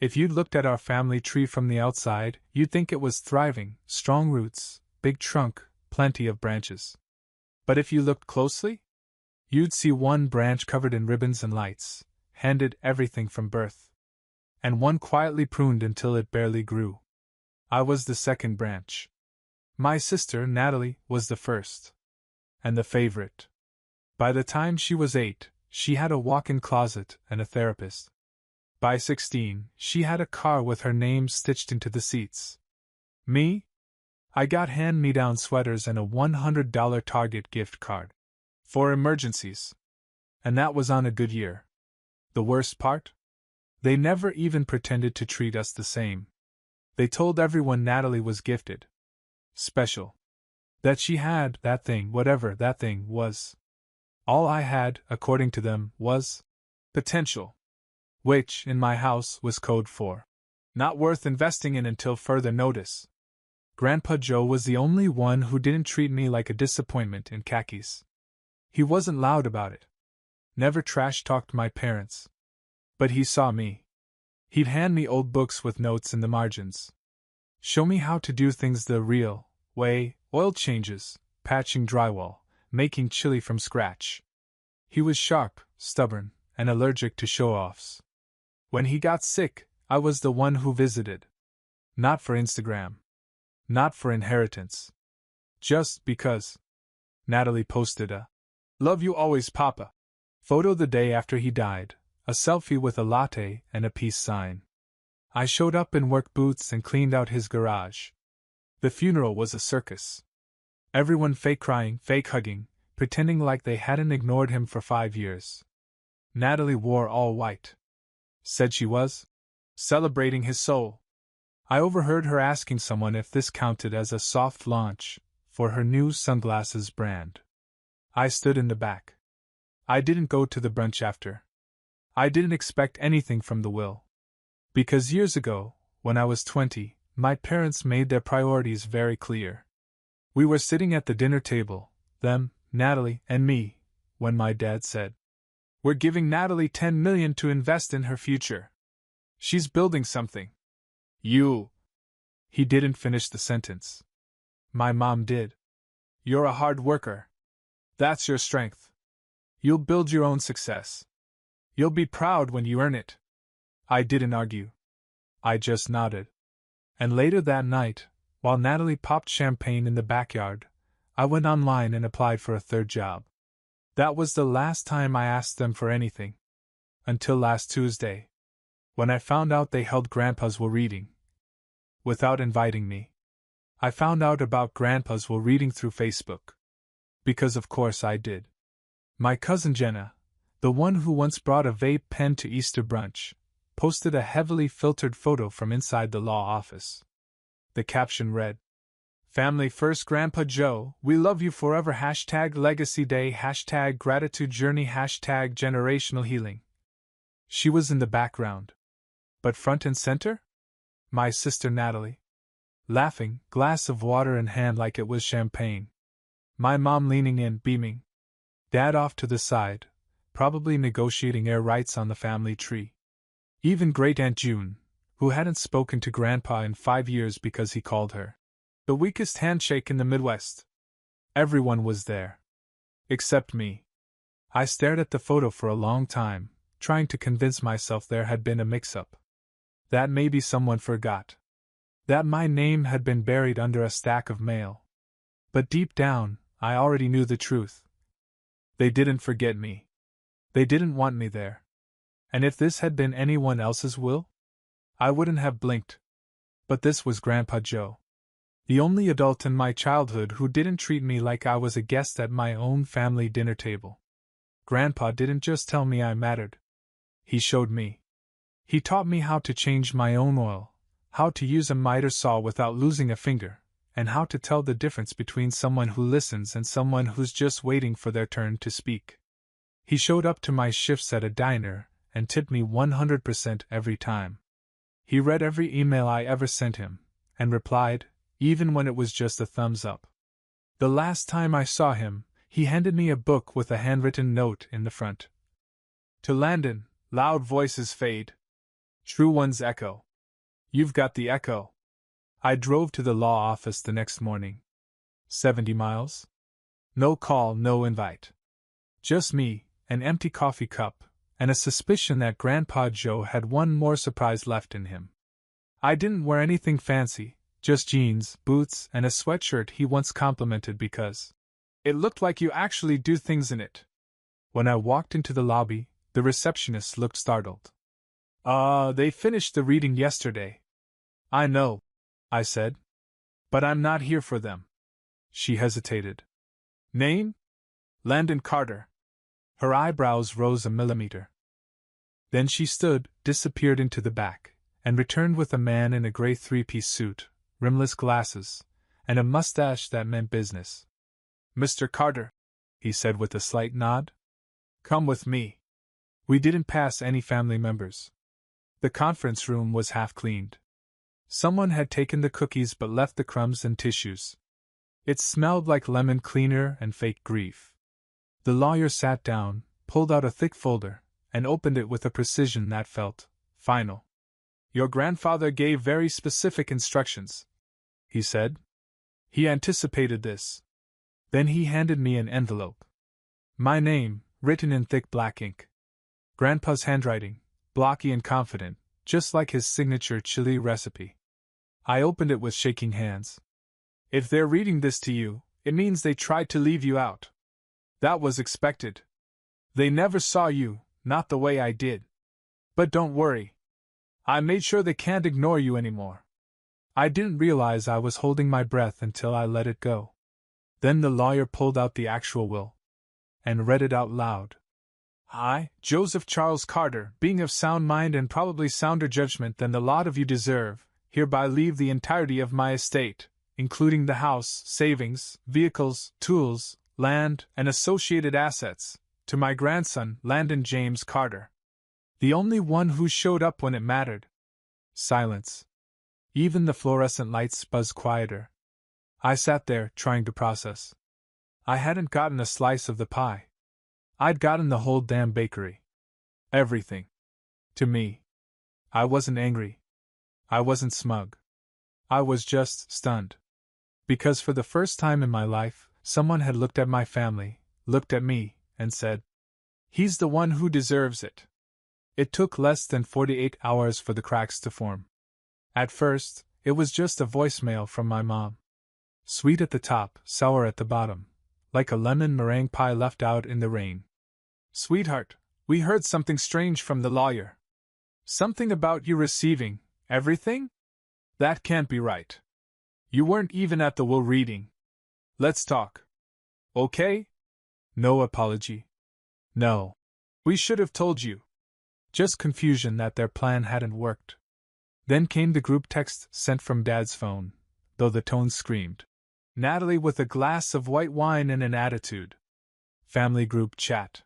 If you looked at our family tree from the outside, you'd think it was thriving, strong roots, big trunk, plenty of branches. But if you looked closely, you'd see one branch covered in ribbons and lights, handed everything from birth. And one quietly pruned until it barely grew. I was the second branch. My sister, Natalie, was the first. And the favorite. By the time she was 8, she had a walk-in closet and a therapist. By 16, she had a car with her name stitched into the seats. Me? I got hand-me-down sweaters and a $100 Target gift card. For emergencies. And that was on a good year. The worst part? They never even pretended to treat us the same. They told everyone Natalie was gifted. Special. That she had that thing, whatever that thing was. All I had, according to them, was potential. Which, in my house, was code for not worth investing in until further notice. Grandpa Joe was the only one who didn't treat me like a disappointment in khakis. He wasn't loud about it. Never trash-talked my parents. But he saw me. He'd hand me old books with notes in the margins. Show me how to do things the real way, oil changes, patching drywall, making chili from scratch. He was sharp, stubborn, and allergic to show-offs. When he got sick, I was the one who visited. Not for Instagram. Not for inheritance. Just because. Natalie posted a "Love you always, Papa" photo the day after he died, a selfie with a latte and a peace sign. I showed up in work boots and cleaned out his garage. The funeral was a circus. Everyone fake crying, fake hugging, pretending like they hadn't ignored him for 5 years. Natalie wore all white. Said she was celebrating his soul. I overheard her asking someone if this counted as a soft launch for her new sunglasses brand. I stood in the back. I didn't go to the brunch after. I didn't expect anything from the will. Because years ago, when I was 20, my parents made their priorities very clear. We were sitting at the dinner table, them, Natalie, and me, when my dad said, "We're giving Natalie $10 million to invest in her future. She's building something. You." He didn't finish the sentence. My mom did. "You're a hard worker. That's your strength. You'll build your own success. You'll be proud when you earn it." I didn't argue. I just nodded. And later that night, while Natalie popped champagne in the backyard, I went online and applied for a third job. That was the last time I asked them for anything. Until last Tuesday, when I found out they held Grandpa's will reading. Without inviting me. I found out about Grandpa's will reading through Facebook. Because of course I did. My cousin Jenna, the one who once brought a vape pen to Easter brunch, posted a heavily filtered photo from inside the law office. The caption read, "Family First Grandpa Joe, we love you forever #Legacy Day #Gratitude Journey #Generational Healing." She was in the background. But front and center? My sister Natalie. Laughing, glass of water in hand like it was champagne. My mom leaning in, beaming. Dad off to the side, probably negotiating heir rights on the family tree. Even Great Aunt June, who hadn't spoken to Grandpa in 5 years because he called her the weakest handshake in the Midwest. Everyone was there. Except me. I stared at the photo for a long time, trying to convince myself there had been a mix-up. That maybe someone forgot. That my name had been buried under a stack of mail. But deep down, I already knew the truth. They didn't forget me. They didn't want me there. And if this had been anyone else's will, I wouldn't have blinked. But this was Grandpa Joe. The only adult in my childhood who didn't treat me like I was a guest at my own family dinner table. Grandpa didn't just tell me I mattered. He showed me. He taught me how to change my own oil, how to use a miter saw without losing a finger, and how to tell the difference between someone who listens and someone who's just waiting for their turn to speak. He showed up to my shifts at a diner and tipped me 100% every time. He read every email I ever sent him, and replied, even when it was just a thumbs up. The last time I saw him, he handed me a book with a handwritten note in the front. To Landon, loud voices fade. True one's echo. You've got the echo. I drove to the law office the next morning. 70 miles? No call, no invite. Just me, an empty coffee cup, and a suspicion that Grandpa Joe had one more surprise left in him. I didn't wear anything fancy, just jeans, boots, and a sweatshirt he once complimented because it looked like you actually do things in it. When I walked into the lobby, the receptionist looked startled. They finished the reading yesterday. I know, I said. But I'm not here for them. She hesitated. Name? Landon Carter. Her eyebrows rose a millimeter. Then she stood, disappeared into the back, and returned with a man in a gray three-piece suit, rimless glasses, and a mustache that meant business. Mr. Carter, he said with a slight nod. Come with me. We didn't pass any family members. The conference room was half cleaned. Someone had taken the cookies but left the crumbs and tissues. It smelled like lemon cleaner and fake grief. The lawyer sat down, pulled out a thick folder, and opened it with a precision that felt final. Your grandfather gave very specific instructions, he said. He anticipated this. Then he handed me an envelope. My name, written in thick black ink. Grandpa's handwriting, blocky and confident, just like his signature chili recipe. I opened it with shaking hands. If they're reading this to you, it means they tried to leave you out. That was expected. They never saw you, not the way I did. But don't worry. I made sure they can't ignore you anymore. I didn't realize I was holding my breath until I let it go. Then the lawyer pulled out the actual will and read it out loud. I, Joseph Charles Carter, being of sound mind and probably sounder judgment than the lot of you deserve, hereby leave the entirety of my estate, including the house, savings, vehicles, tools, land, and associated assets, to my grandson, Landon James Carter. The only one who showed up when it mattered. Silence. Even the fluorescent lights buzzed quieter. I sat there, trying to process. I hadn't gotten a slice of the pie. I'd gotten the whole damn bakery. Everything. To me. I wasn't angry. I wasn't smug. I was just stunned. Because for the first time in my life, someone had looked at my family, looked at me, and said, he's the one who deserves it. It took less than 48 hours for the cracks to form. At first, it was just a voicemail from my mom. Sweet at the top, sour at the bottom, like a lemon meringue pie left out in the rain. Sweetheart, we heard something strange from the lawyer. Something about you receiving everything? That can't be right. You weren't even at the will reading. Let's talk. Okay? No apology. No. We should have told you. Just confusion that their plan hadn't worked. Then came the group text sent from Dad's phone, though the tone screamed. Natalie with a glass of white wine and an attitude. Family group chat.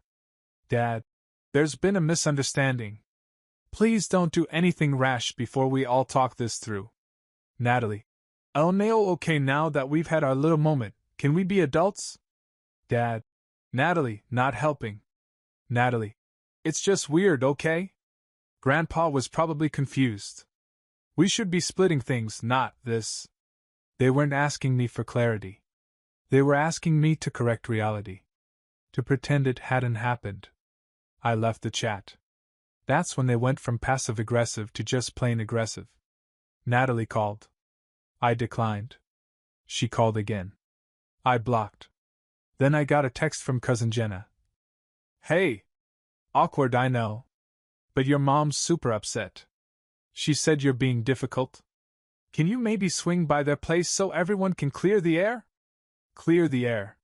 Dad, there's been a misunderstanding. Please don't do anything rash before we all talk this through. Natalie. Oh no, okay, now that we've had our little moment, can we be adults? Dad. Natalie, not helping. Natalie. It's just weird, okay? Grandpa was probably confused. We should be splitting things, not this. They weren't asking me for clarity. They were asking me to correct reality. To pretend it hadn't happened. I left the chat. That's when they went from passive-aggressive to just plain aggressive. Natalie called. I declined. She called again. I blocked. Then I got a text from Cousin Jenna. Hey! Awkward, I know. But your mom's super upset. She said you're being difficult. Can you maybe swing by their place so everyone can clear the air? Clear the air.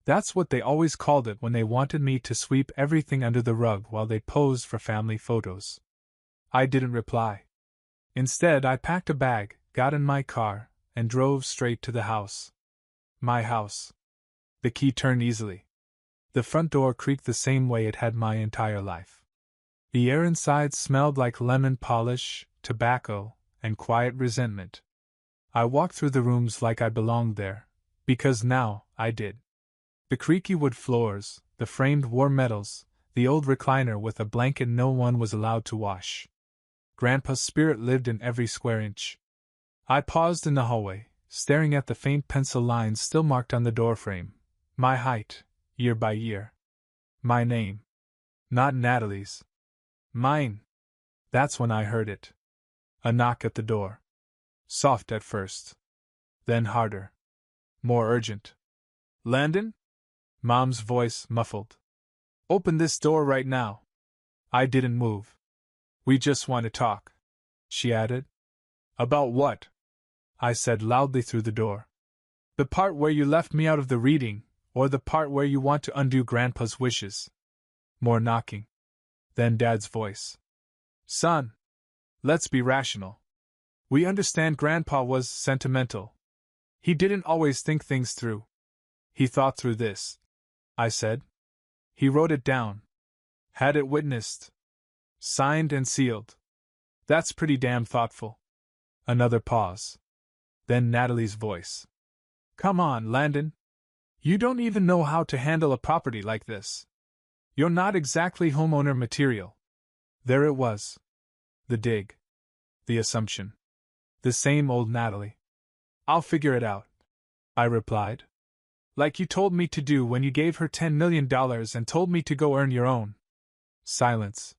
That's what they always called it when they wanted me to sweep everything under the rug while they posed for family photos. I didn't reply. Instead, I packed a bag, got in my car, and drove straight to the house. My house. The key turned easily. The front door creaked the same way it had my entire life. The air inside smelled like lemon polish, tobacco, and quiet resentment. I walked through the rooms like I belonged there, because now I did. The creaky wood floors, the framed war medals, the old recliner with a blanket no one was allowed to wash. Grandpa's spirit lived in every square inch. I paused in the hallway, staring at the faint pencil lines still marked on the doorframe. My height, year by year. My name. Not Natalie's. Mine. That's when I heard it. A knock at the door. Soft at first. Then harder. More urgent. Landon? Mom's voice muffled. Open this door right now. I didn't move. We just want to talk, she added. About what? I said loudly through the door. The part where you left me out of the reading, or the part where you want to undo Grandpa's wishes. More knocking. Then Dad's voice. Son, let's be rational. We understand Grandpa was sentimental. He didn't always think things through. He thought through this, I said. He wrote it down. Had it witnessed. Signed and sealed. That's pretty damn thoughtful. Another pause. Then Natalie's voice. Come on, Landon. You don't even know how to handle a property like this. You're not exactly homeowner material. There it was. The dig. The assumption. The same old Natalie. I'll figure it out, I replied. Like you told me to do when you gave her $10 million and told me to go earn your own. Silence.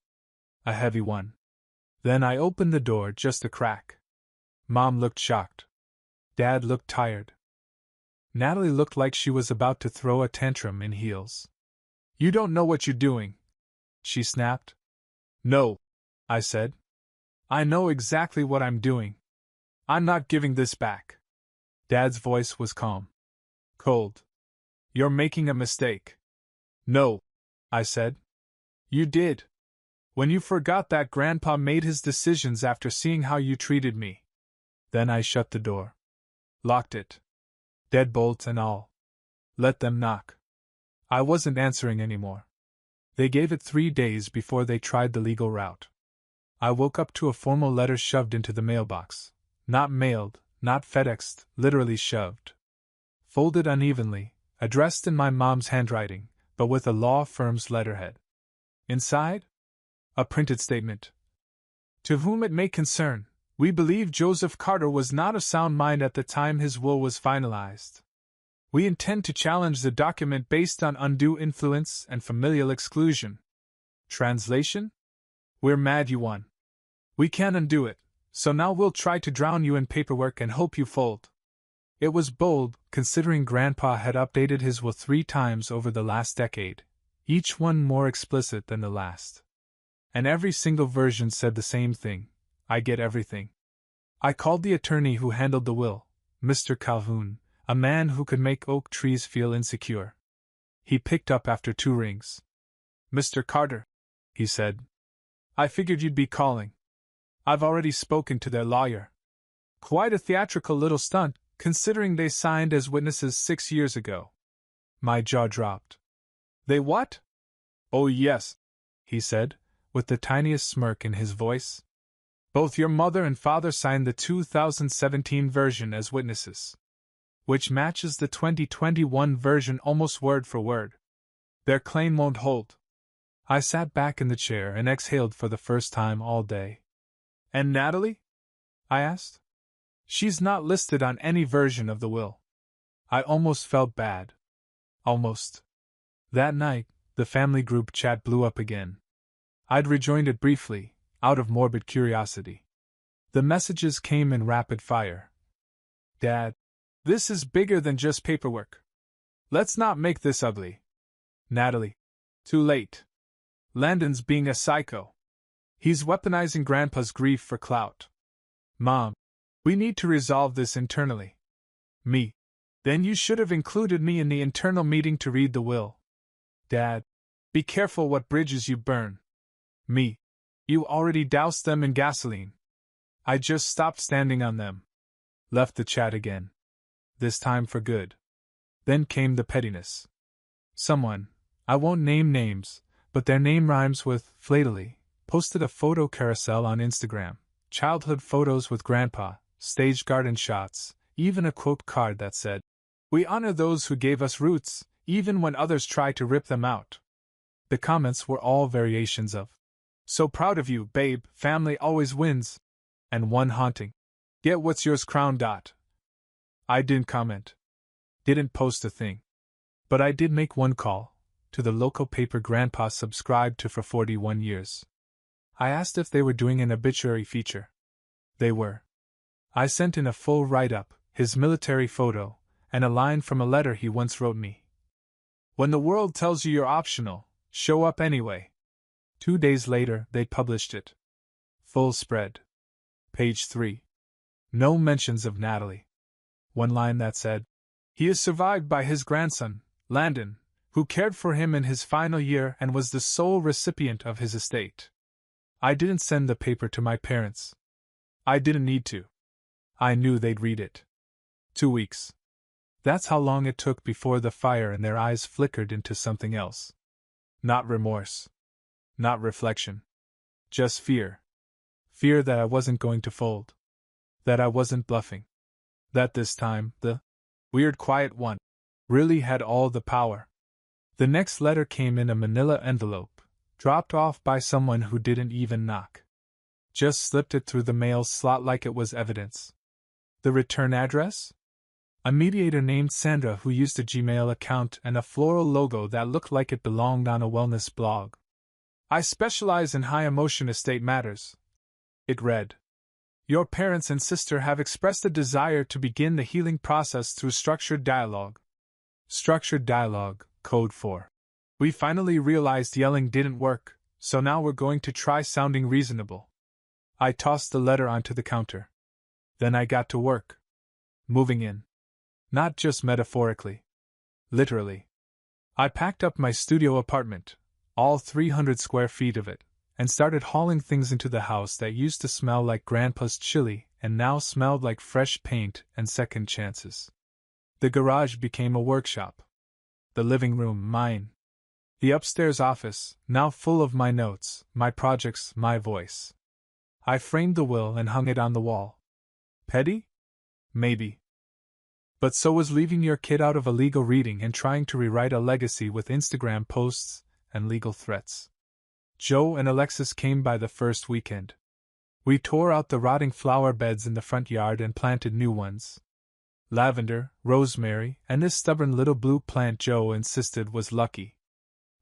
A heavy one. Then I opened the door just a crack. Mom looked shocked. Dad looked tired. Natalie looked like she was about to throw a tantrum in heels. You don't know what you're doing, she snapped. No, I said. I know exactly what I'm doing. I'm not giving this back. Dad's voice was calm. Cold. You're making a mistake. No, I said. You did. When you forgot that Grandpa made his decisions after seeing how you treated me. Then I shut the door. Locked it. Deadbolt and all. Let them knock. I wasn't answering anymore. They gave it 3 days before they tried the legal route. I woke up to a formal letter shoved into the mailbox. Not mailed, not FedExed, literally shoved. Folded unevenly, addressed in my mom's handwriting, but with a law firm's letterhead. Inside? A printed statement. To whom it may concern, we believe Joseph Carter was not of sound mind at the time his will was finalized. We intend to challenge the document based on undue influence and familial exclusion. Translation? We're mad you won. We can't undo it, so now we'll try to drown you in paperwork and hope you fold. It was bold, considering Grandpa had updated his will 3 times over the last decade, each one more explicit than the last. And every single version said the same thing: I get everything. I called the attorney who handled the will, Mr. Calhoun, a man who could make oak trees feel insecure. He picked up after 2 rings. Mr. Carter, he said. I figured you'd be calling. I've already spoken to their lawyer. Quite a theatrical little stunt, considering they signed as witnesses 6 years ago. My jaw dropped. They what? Oh yes, he said, with the tiniest smirk in his voice. Both your mother and father signed the 2017 version as witnesses, which matches the 2021 version almost word for word. Their claim won't hold. I sat back in the chair and exhaled for the first time all day. And Natalie? I asked. She's not listed on any version of the will. I almost felt bad. Almost. That night, the family group chat blew up again. I'd rejoined it briefly, out of morbid curiosity. The messages came in rapid fire. Dad, this is bigger than just paperwork. Let's not make this ugly. Natalie, too late. Landon's being a psycho. He's weaponizing Grandpa's grief for clout. Mom, we need to resolve this internally. Me, then you should have included me in the internal meeting to read the will. Dad, be careful what bridges you burn. Me, you already doused them in gasoline. I just stopped standing on them. Left the chat again. This time for good. Then came the pettiness. Someone, I won't name names, but their name rhymes with flatally, posted a photo carousel on Instagram. Childhood photos with Grandpa, staged garden shots, even a quote card that said, "We honor those who gave us roots, even when others try to rip them out." The comments were all variations of, So proud of you, babe, family always wins. And one haunting. Get what's yours crown. I didn't comment. Didn't post a thing. But I did make one call, to the local paper Grandpa subscribed to for 41 years. I asked if they were doing an obituary feature. They were. I sent in a full write-up, his military photo, and a line from a letter he once wrote me. When the world tells you you're optional, show up anyway. 2 days later, they published it. Full spread. Page 3. No mentions of Natalie. One line that said, "He is survived by his grandson, Landon, who cared for him in his final year and was the sole recipient of his estate." I didn't send the paper to my parents. I didn't need to. I knew they'd read it. 2 weeks. That's how long it took before the fire in their eyes flickered into something else. Not remorse. Not reflection. Just fear. Fear that I wasn't going to fold. That I wasn't bluffing. That this time, the weird quiet one really had all the power. The next letter came in a manila envelope, dropped off by someone who didn't even knock. Just slipped it through the mail slot like it was evidence. The return address? A mediator named Sandra who used a Gmail account and a floral logo that looked like it belonged on a wellness blog. I specialize in high-emotion estate matters. It read, "Your parents and sister have expressed a desire to begin the healing process through structured dialogue." Structured dialogue, code for. We finally realized yelling didn't work, so now we're going to try sounding reasonable. I tossed the letter onto the counter. Then I got to work. Moving in. Not just metaphorically. Literally. I packed up my studio apartment, all 300 square feet of it, and started hauling things into the house that used to smell like Grandpa's chili and now smelled like fresh paint and second chances. The garage became a workshop. The living room, mine. The upstairs office, now full of my notes, my projects, my voice. I framed the will and hung it on the wall. Petty? Maybe. But so was leaving your kid out of a legal reading and trying to rewrite a legacy with Instagram posts and legal threats. Joe and Alexis came by the first weekend. We tore out the rotting flower beds in the front yard and planted new ones. Lavender, rosemary, and this stubborn little blue plant Joe insisted was lucky.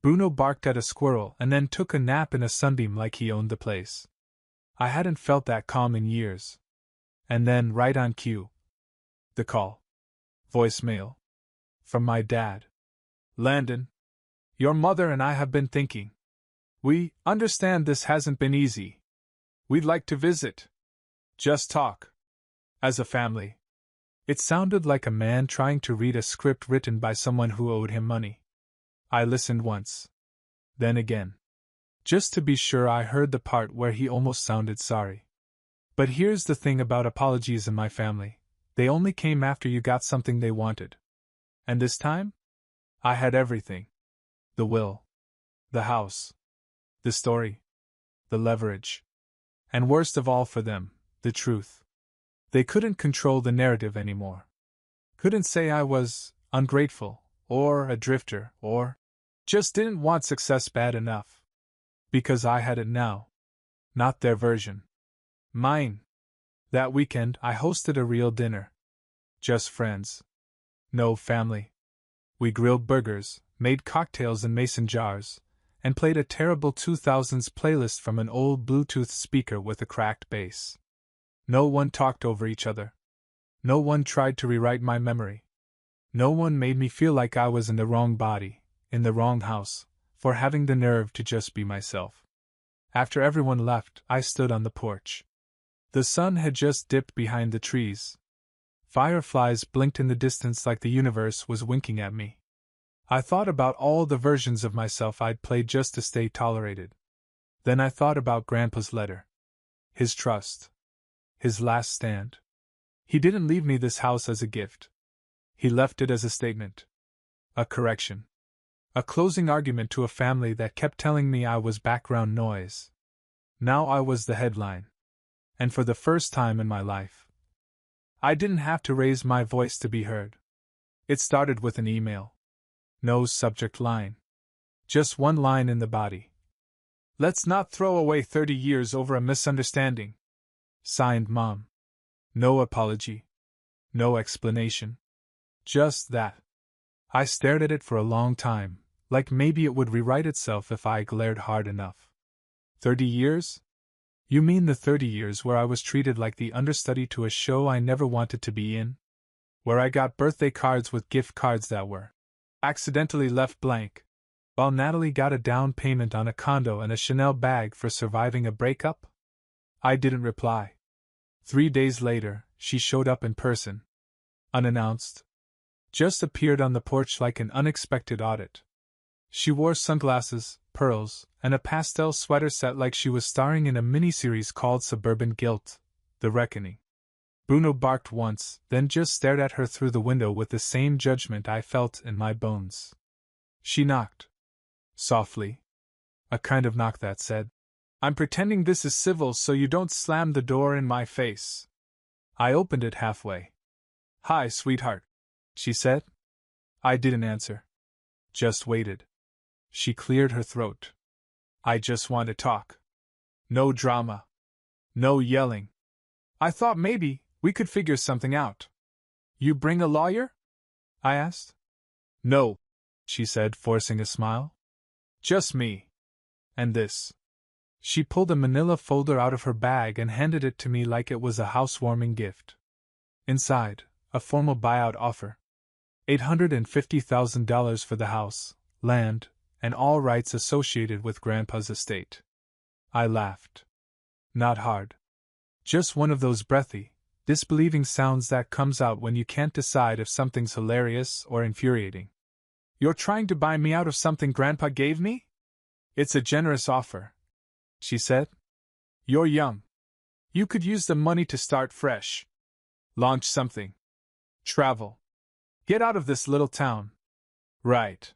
Bruno barked at a squirrel and then took a nap in a sunbeam like he owned the place. I hadn't felt that calm in years. And then, right on cue, the call. Voicemail. From my dad. "Landon, your mother and I have been thinking. We understand this hasn't been easy. We'd like to visit. Just talk. As a family." It sounded like a man trying to read a script written by someone who owed him money. I listened once. Then again. Just to be sure I heard the part where he almost sounded sorry. But here's the thing about apologies in my family. They only came after you got something they wanted. And this time? I had everything. The will. The house. The story. The leverage. And worst of all for them, the truth. They couldn't control the narrative anymore. Couldn't say I was ungrateful, or a drifter, or just didn't want success bad enough. Because I had it now. Not their version. Mine. That weekend I hosted a real dinner. Just friends. No family. We grilled burgers, made cocktails in mason jars, and played a terrible 2000s playlist from an old Bluetooth speaker with a cracked bass. No one talked over each other. No one tried to rewrite my memory. No one made me feel like I was in the wrong body, in the wrong house, for having the nerve to just be myself. After everyone left, I stood on the porch. The sun had just dipped behind the trees. Fireflies blinked in the distance like the universe was winking at me. I thought about all the versions of myself I'd played just to stay tolerated. Then I thought about Grandpa's letter. His trust. His last stand. He didn't leave me this house as a gift. He left it as a statement. A correction. A closing argument to a family that kept telling me I was background noise. Now I was the headline. And for the first time in my life, I didn't have to raise my voice to be heard. It started with an email. No subject line. Just one line in the body. Let's not throw away 30 years over a misunderstanding. Signed, Mom. No apology. No explanation. Just that. I stared at it for a long time, like maybe it would rewrite itself if I glared hard enough. 30 years? You mean the 30 years where I was treated like the understudy to a show I never wanted to be in? Where I got birthday cards with gift cards that were accidentally left blank, while Natalie got a down payment on a condo and a Chanel bag for surviving a breakup? I didn't reply. 3 days later, she showed up in person. Unannounced. Just appeared on the porch like an unexpected audit. She wore sunglasses, pearls, and a pastel sweater set like she was starring in a miniseries called Suburban Guilt: The Reckoning. Bruno barked once, then just stared at her through the window with the same judgment I felt in my bones. She knocked. Softly. A kind of knock that said, "I'm pretending this is civil so you don't slam the door in my face." I opened it halfway. "Hi, sweetheart," she said. I didn't answer. Just waited. She cleared her throat. "I just want to talk. No drama. No yelling. I thought maybe we could figure something out." "You bring a lawyer?" I asked. "No," she said, forcing a smile. "Just me. And this." She pulled a manila folder out of her bag and handed it to me like it was a housewarming gift. Inside, a formal buyout offer. $850,000 for the house, land, and all rights associated with Grandpa's estate. I laughed. Not hard. Just one of those breathy, disbelieving sounds that comes out when you can't decide if something's hilarious or infuriating. "You're trying to buy me out of something Grandpa gave me? It's a generous offer," she said. "You're young. You could use the money to start fresh. Launch something. Travel. Get out of this little town. Right.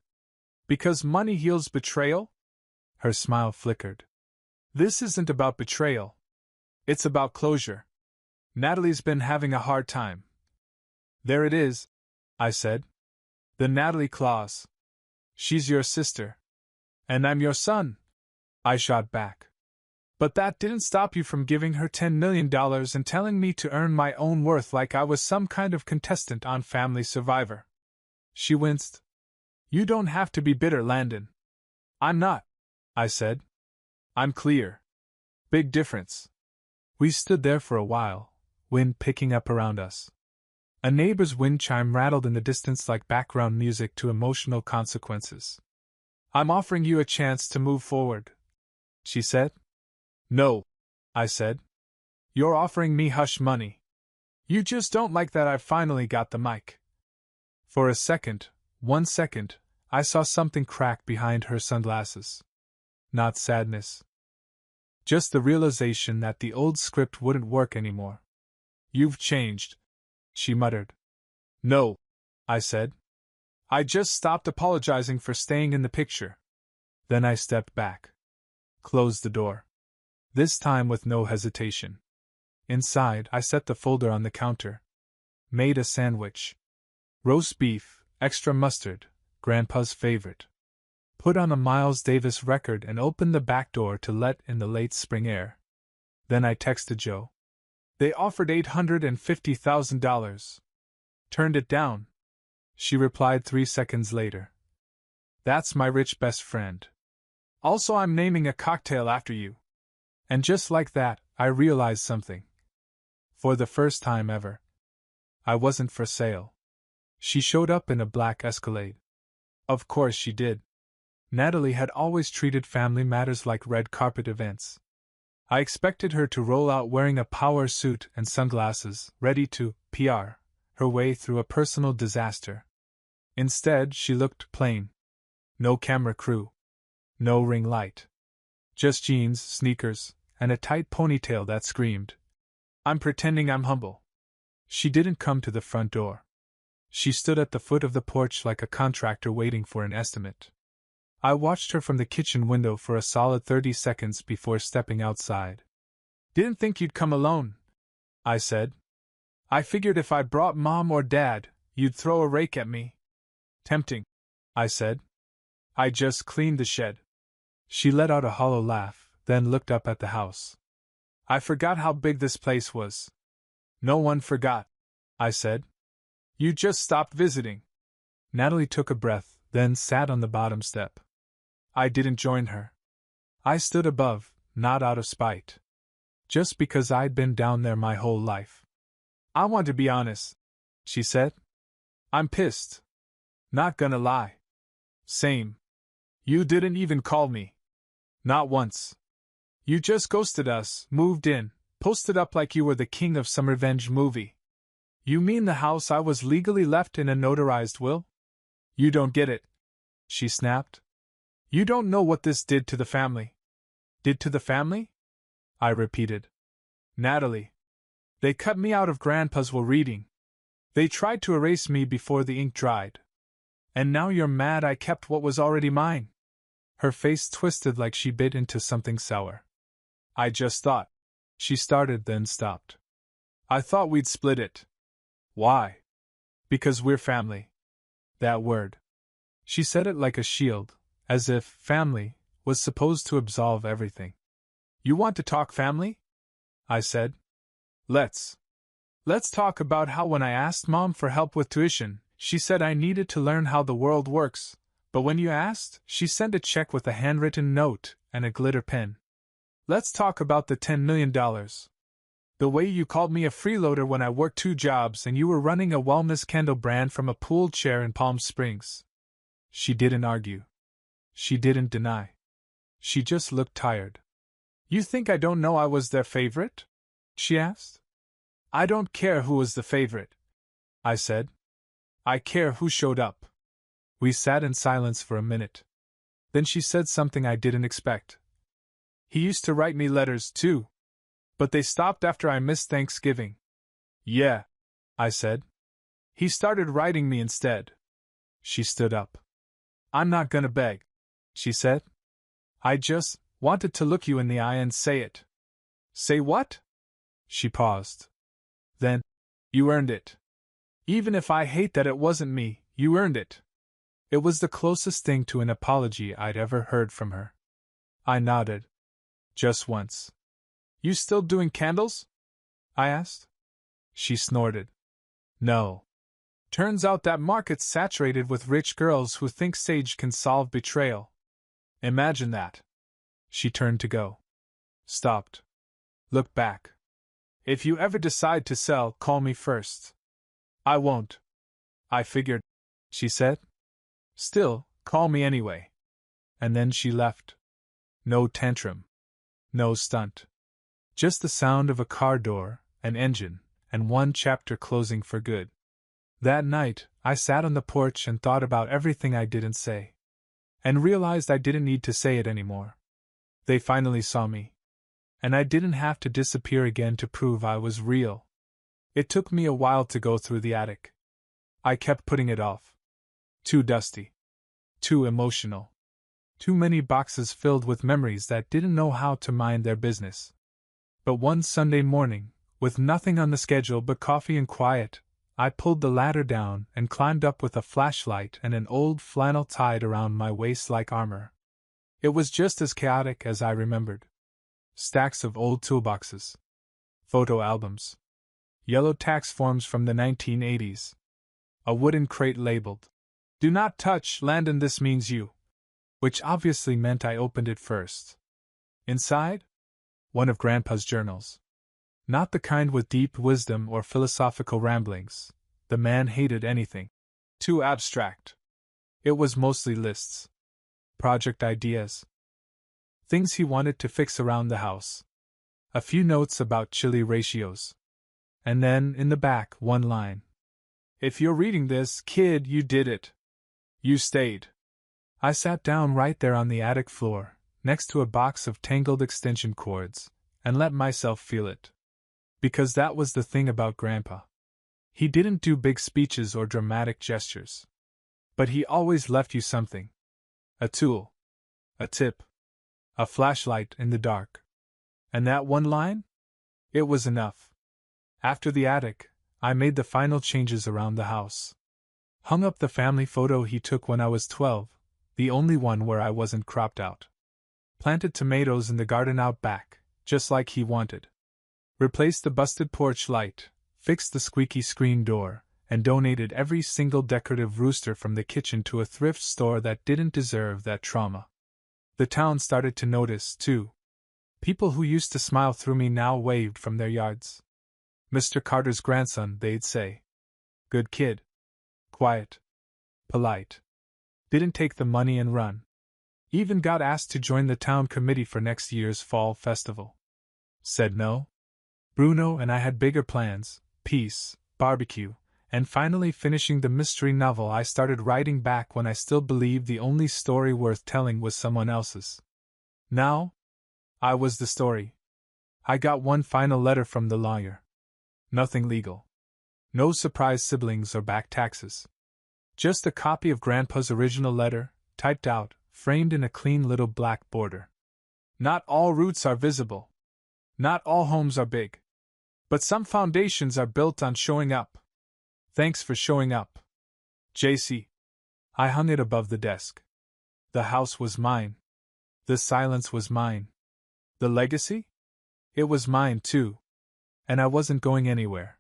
Because money heals betrayal?" Her smile flickered. "This isn't about betrayal. It's about closure. Natalie's been having a hard time." "There it is," I said. "The Natalie clause. She's your sister. And I'm your son," I shot back. "But that didn't stop you from giving her $10 million and telling me to earn my own worth like I was some kind of contestant on Family Survivor." She winced. "You don't have to be bitter, Landon." "I'm not," I said. "I'm clear. Big difference." We stood there for a while, wind picking up around us. A neighbor's wind chime rattled in the distance like background music to Emotional Consequences. "I'm offering you a chance to move forward," she said. "No," I said. "You're offering me hush money. You just don't like that I've finally got the mic." For a second, 1 second, I saw something crack behind her sunglasses. Not sadness. Just the realization that the old script wouldn't work anymore. "You've changed," she muttered. "No," I said. "I just stopped apologizing for staying in the picture." Then I stepped back. Closed the door. This time with no hesitation. Inside, I set the folder on the counter. Made a sandwich. Roast beef, extra mustard, Grandpa's favorite. Put on a Miles Davis record and opened the back door to let in the late spring air. Then I texted Joe. "They offered $850,000. Turned it down." She replied 3 seconds later. "That's my rich best friend. Also, I'm naming a cocktail after you." And just like that, I realized something. For the first time ever, I wasn't for sale. She showed up in a black Escalade. Of course she did. Natalie had always treated family matters like red carpet events. I expected her to roll out wearing a power suit and sunglasses, ready to PR her way through a personal disaster. Instead, she looked plain. No camera crew. No ring light. Just jeans, sneakers, and a tight ponytail that screamed, "I'm pretending I'm humble." She didn't come to the front door. She stood at the foot of the porch like a contractor waiting for an estimate. I watched her from the kitchen window for a solid 30 seconds before stepping outside. "Didn't think you'd come alone," I said. "I figured if I brought Mom or Dad, you'd throw a rake at me." "Tempting," I said. "I just cleaned the shed." She let out a hollow laugh, then looked up at the house. I forgot how big this place was. No one forgot, I said. You just stopped visiting. Natalie took a breath, then sat on the bottom step. I didn't join her. I stood above, not out of spite. Just because I'd been down there my whole life. I want to be honest, she said. I'm pissed. Not gonna lie. Same. You didn't even call me. Not once. You just ghosted us, moved in, posted up like you were the king of some revenge movie. You mean the house I was legally left in a notarized will? You don't get it, she snapped. You don't know what this did to the family. Did to the family? I repeated. Natalie. They cut me out of Grandpa's will reading. They tried to erase me before the ink dried. And now you're mad I kept what was already mine. Her face twisted like she bit into something sour. I just thought. She started, then stopped. I thought we'd split it. Why? Because we're family. That word. She said it like a shield, as if family was supposed to absolve everything. You want to talk family? I said. Let's talk about how when I asked Mom for help with tuition, she said I needed to learn how the world works, but when you asked, she sent a check with a handwritten note and a glitter pen. Let's talk about the $10 million. The way you called me a freeloader when I worked 2 jobs and you were running a wellness candle brand from a pool chair in Palm Springs. She didn't argue. She didn't deny. She just looked tired. You think I don't know I was their favorite? She asked. I don't care who was the favorite, I said. I care who showed up. We sat in silence for a minute. Then she said something I didn't expect. He used to write me letters, too. But they stopped after I missed Thanksgiving. Yeah, I said. He started writing me instead. She stood up. I'm not gonna beg, she said. I just wanted to look you in the eye and say it. Say what? She paused. Then, you earned it. Even if I hate that it wasn't me, you earned it. It was the closest thing to an apology I'd ever heard from her. I nodded. Just once. You still doing candles? I asked. She snorted. No. Turns out that market's saturated with rich girls who think sage can solve betrayal. Imagine that. She turned to go. Stopped. Looked back. If you ever decide to sell, call me first. I won't. I figured, she said. Still, call me anyway. And then she left. No tantrum. No stunt. Just the sound of a car door, an engine, and one chapter closing for good. That night, I sat on the porch and thought about everything I didn't say. And realized I didn't need to say it anymore. They finally saw me. And I didn't have to disappear again to prove I was real. It took me a while to go through the attic. I kept putting it off. Too dusty. Too emotional. Too many boxes filled with memories that didn't know how to mind their business. But one Sunday morning, with nothing on the schedule but coffee and quiet, I pulled the ladder down and climbed up with a flashlight and an old flannel tied around my waist like armor. It was just as chaotic as I remembered. Stacks of old toolboxes. Photo albums. Yellow tax forms from the 1980s. A wooden crate labeled, "Do not touch, Landon, this means you." Which obviously meant I opened it first. Inside? One of Grandpa's journals. Not the kind with deep wisdom or philosophical ramblings. The man hated anything too abstract. It was mostly lists. Project ideas. Things he wanted to fix around the house. A few notes about chili ratios. And then, in the back, one line. If you're reading this, kid, you did it. You stayed. I sat down right there on the attic floor, next to a box of tangled extension cords, and let myself feel it. Because that was the thing about Grandpa. He didn't do big speeches or dramatic gestures. But he always left you something. A tool. A tip. A flashlight in the dark. And that one line? It was enough. After the attic, I made the final changes around the house. Hung up the family photo he took when I was 12, the only one where I wasn't cropped out. Planted tomatoes in the garden out back, just like he wanted. Replaced the busted porch light, fixed the squeaky screen door, and donated every single decorative rooster from the kitchen to a thrift store that didn't deserve that trauma. The town started to notice, too. People who used to smile through me now waved from their yards. Mr. Carter's grandson, they'd say. Good kid. Quiet. Polite. Didn't take the money and run. Even got asked to join the town committee for next year's fall festival. Said no. Bruno and I had bigger plans, peace, barbecue, and finally finishing the mystery novel I started writing back when I still believed the only story worth telling was someone else's. Now, I was the story. I got one final letter from the lawyer. Nothing legal. No surprise siblings or back taxes. Just a copy of Grandpa's original letter, typed out, framed in a clean little black border. Not all roots are visible. Not all homes are big. But some foundations are built on showing up. Thanks for showing up. JC. I hung it above the desk. The house was mine. The silence was mine. The legacy? It was mine, too. And I wasn't going anywhere.